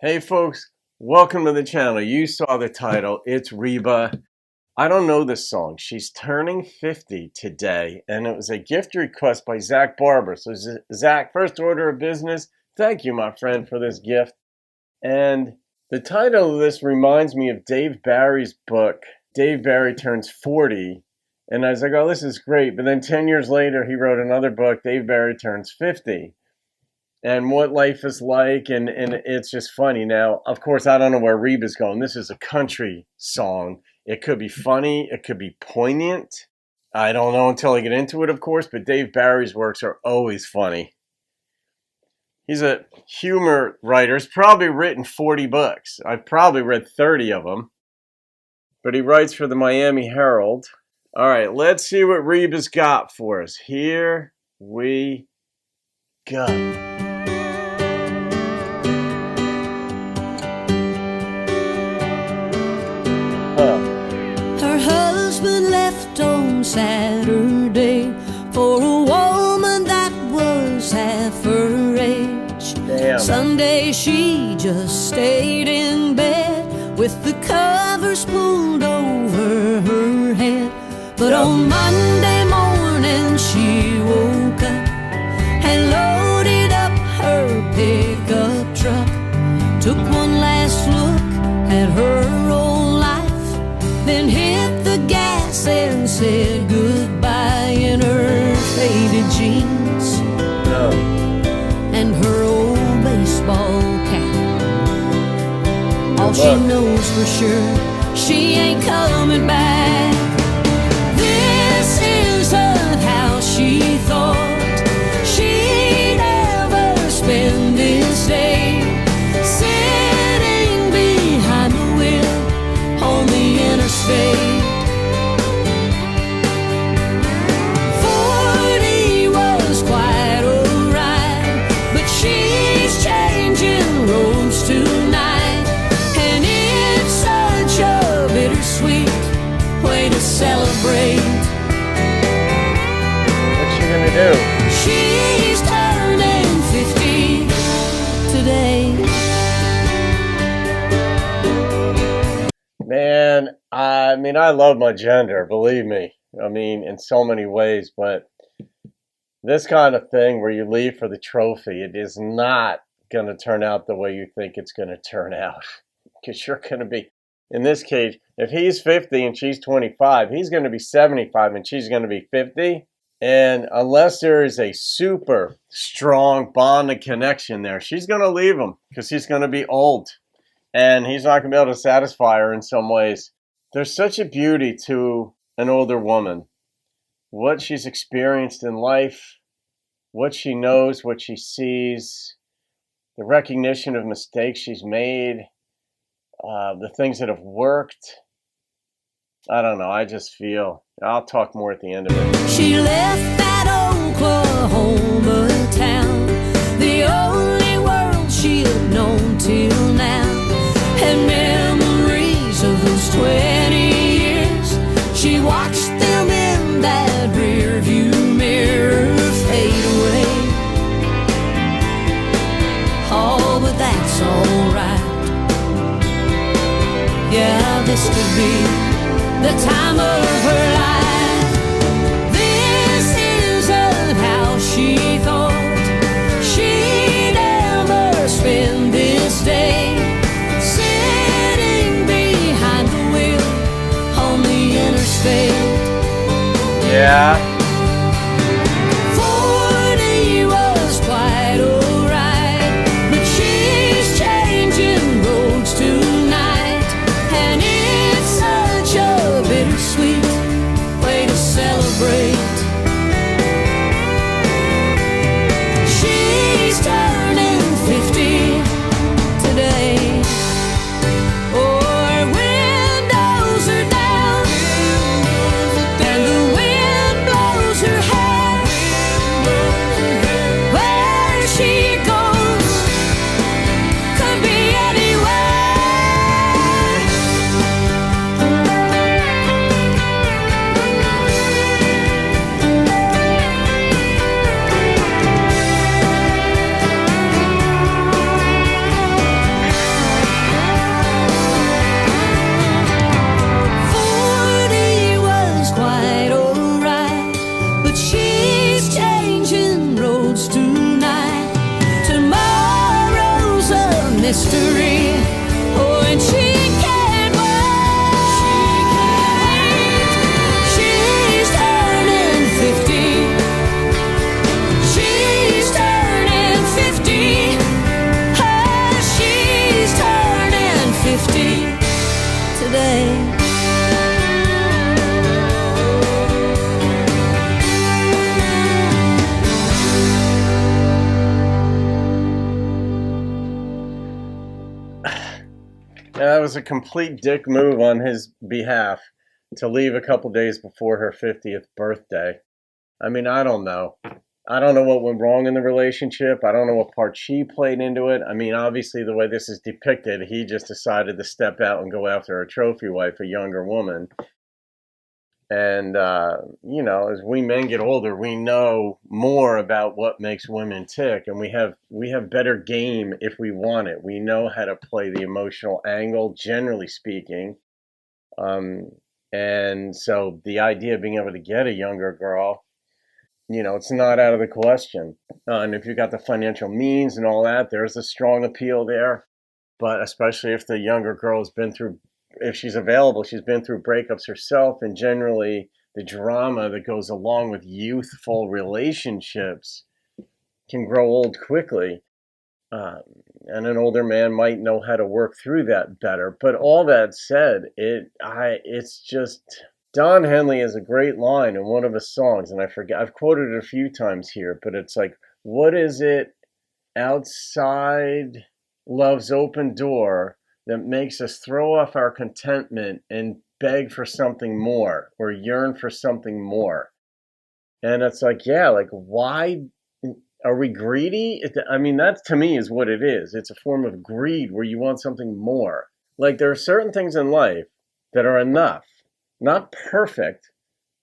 Hey folks, welcome to the channel. You saw the title, it's Reba. I don't know this song. She's turning 50 today, and it was a gift request by Zach Barber. So Zach, first order of business, thank you, my friend, for this gift. And the title of this reminds me of Dave Barry's book. Dave Barry turns 40, and I was like, oh, this is great. But then 10 years later, he wrote another book, Dave Barry turns 50. And what life is like, and it's just funny. Now, of course, I don't know where Reba's going. This is a country song. It could be funny. It could be poignant. I don't know until I get into it, of course, but Dave Barry's works are always funny. He's a humor writer. He's probably written 40 books. I've probably read 30 of them. But he writes for the Miami Herald. All right, let's see what Reba's got for us. Here we go. Her husband left on Saturday for a woman that was half her age. Damn. Sunday she just stayed in bed with the covers pulled over her head. But on Monday morning she woke up and loaded up her pickup truck. Took one last look at her old life, then hit the gas and said goodbye in her faded jeans and her old baseball cap. All she knows for sure, she ain't coming back. This isn't how she thought she'd ever spend this day, sitting behind the wheel on the interstate. 40 was quite a ride, but she's changing roads tonight, and it's such a bittersweet way to celebrate. What's she gonna do? She's turning 50 today. Man, I mean, I love my gender, believe me. I mean, in so many ways, but this kind of thing where you leave for the trophy, it is not going to turn out the way you think it's going to turn out. Because you're going to be, in this case, if he's 50 and she's 25, he's going to be 75 and she's going to be 50. And unless there is a super strong bond and connection there, she's going to leave him because he's going to be old. And he's not going to be able to satisfy her in some ways. There's such a beauty to an older woman. What she's experienced in life, what she knows, what she sees, the recognition of mistakes she's made, the things that have worked. I don't know, I just feel, I'll talk more at the end of it. She left that Oklahoma town, the only world she had known till now. And memories of those 20 years, she watched them in that rearview mirror fade away. Oh, but that's alright. Yeah, this could be the time of her life. This isn't how she thought she'd ever spend this day, Yeah. 40 was quite alright, but she's changing roads tonight, and it's such a bittersweet way to celebrate. She's turning 50 today. Oh, her windows are down, and the wind blows mystery. Oh, and she can't wait. She's turning 50. She's turning 50. Oh, she's turning 50 today. That was a complete dick move on his behalf to leave a couple days before her 50th birthday. I mean, I don't know. I don't know what went wrong in the relationship. I don't know what part she played into it. I mean, obviously, the way this is depicted, he just decided to step out and go after a trophy wife, a younger woman. And, you know, as we men get older, we know more about what makes women tick, and we have better game if we want it. We know how to play the emotional angle, generally speaking. And so the idea of being able to get a younger girl, you know, it's not out of the question. And if you've got the financial means and all that, there's a strong appeal there. But especially if the younger girl has been through, if she's available, she's been through breakups herself, and generally the drama that goes along with youthful relationships can grow old quickly. And an older man might know how to work through that better. But all that said, it's just, Don Henley has a great line in one of his songs, and I forget, I've quoted it a few times here, but it's like, what is it outside love's open door that makes us throw off our contentment and beg for something more or yearn for something more? And it's like, yeah, like, why are we greedy? I mean, that to me is what it is. It's a form of greed where you want something more. Like, there are certain things in life that are enough. Not perfect,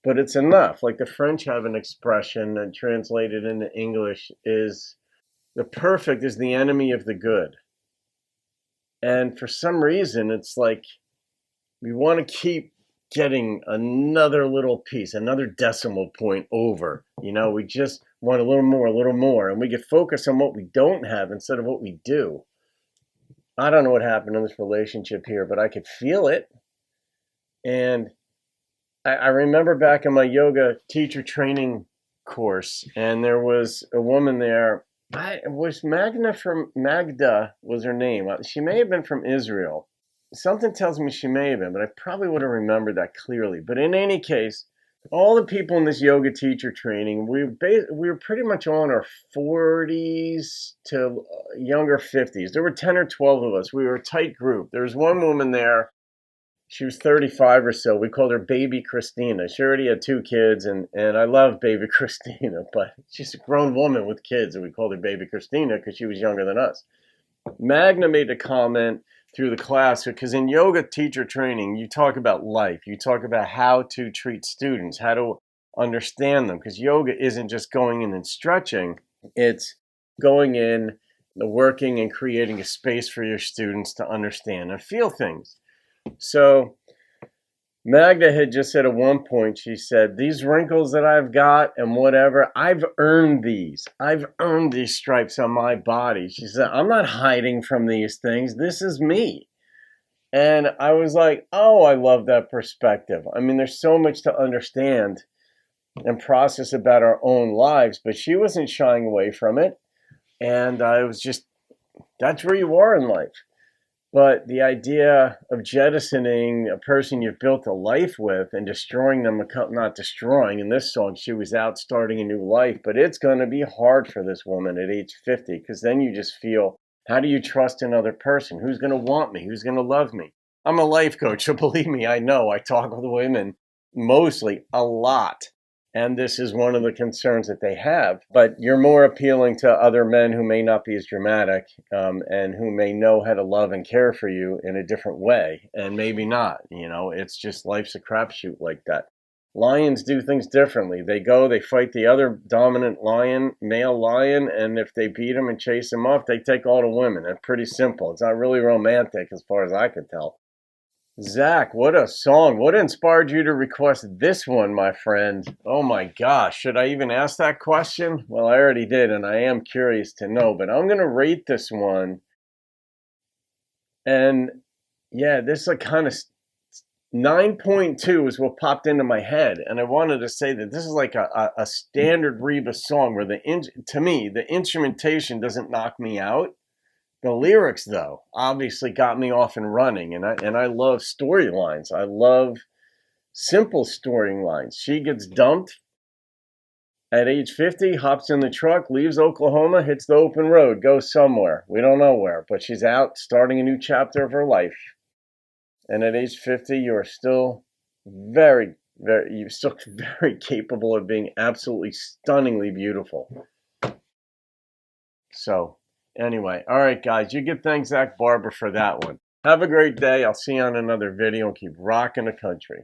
but it's enough. Like the French have an expression that translated into English is, the perfect is the enemy of the good. And for some reason, it's like we want to keep getting another little piece, another decimal point over. You know, we just want a little more, and we get focused on what we don't have instead of what we do. I don't know what happened in this relationship here, but I could feel it. And I remember back in my yoga teacher training course, and there was a woman there. Magda was her name. She may have been from Israel. Something tells me she may have been, but I probably would have remembered that clearly. But in any case, all the people in this yoga teacher training, we were pretty much all in our 40s to younger 50s. There were 10 or 12 of us. We were a tight group. There was one woman there. She was 35 or so. We called her Baby Christina. She already had 2 kids, and I love Baby Christina, but she's a grown woman with kids, and we called her Baby Christina because she was younger than us. Magna made a comment through the class, because in yoga teacher training, you talk about life. You talk about how to treat students, how to understand them, because yoga isn't just going in and stretching. It's going in, working, and creating a space for your students to understand and feel things. So Magda had just said at one point, she said, these wrinkles that I've got and whatever, I've earned these. I've earned these stripes on my body. She said, I'm not hiding from these things. This is me. And I was like, oh, I love that perspective. I mean, there's so much to understand and process about our own lives, but she wasn't shying away from it. And I was just, that's where you are in life. But the idea of jettisoning a person you've built a life with and destroying them, not destroying, in this song, she was out starting a new life. But it's going to be hard for this woman at age 50, because then you just feel, how do you trust another person? Who's going to want me? Who's going to love me? I'm a life coach, so believe me, I know. I talk with women mostly a lot. And this is one of the concerns that they have. But you're more appealing to other men who may not be as dramatic, and who may know how to love and care for you in a different way. And maybe not, you know, it's just life's a crapshoot like that. Lions do things differently. They fight the other dominant lion, male lion, and if they beat him and chase him off, they take all the women. It's pretty simple. It's not really romantic as far as I can tell. Zach, what a song. What inspired you to request this one, my friend? Oh my gosh, should I even ask that question? Well, I already did, and I am curious to know, but I'm going to rate this one And yeah, this like kind of 9.2 is what popped into my head, and I wanted to say that this is like a standard Reba song where to me the instrumentation doesn't knock me out. The lyrics, though, obviously got me off and running, and I love storylines. I love simple storylines. She gets dumped at age 50, hops in the truck, leaves Oklahoma, hits the open road, goes somewhere. We don't know where, but she's out starting a new chapter of her life. And at age 50, you're still you're still very capable of being absolutely stunningly beautiful. So, anyway, all right, guys, you get thanks Zach Barber for that one. Have a great day. I'll see you on another video and keep rocking the country.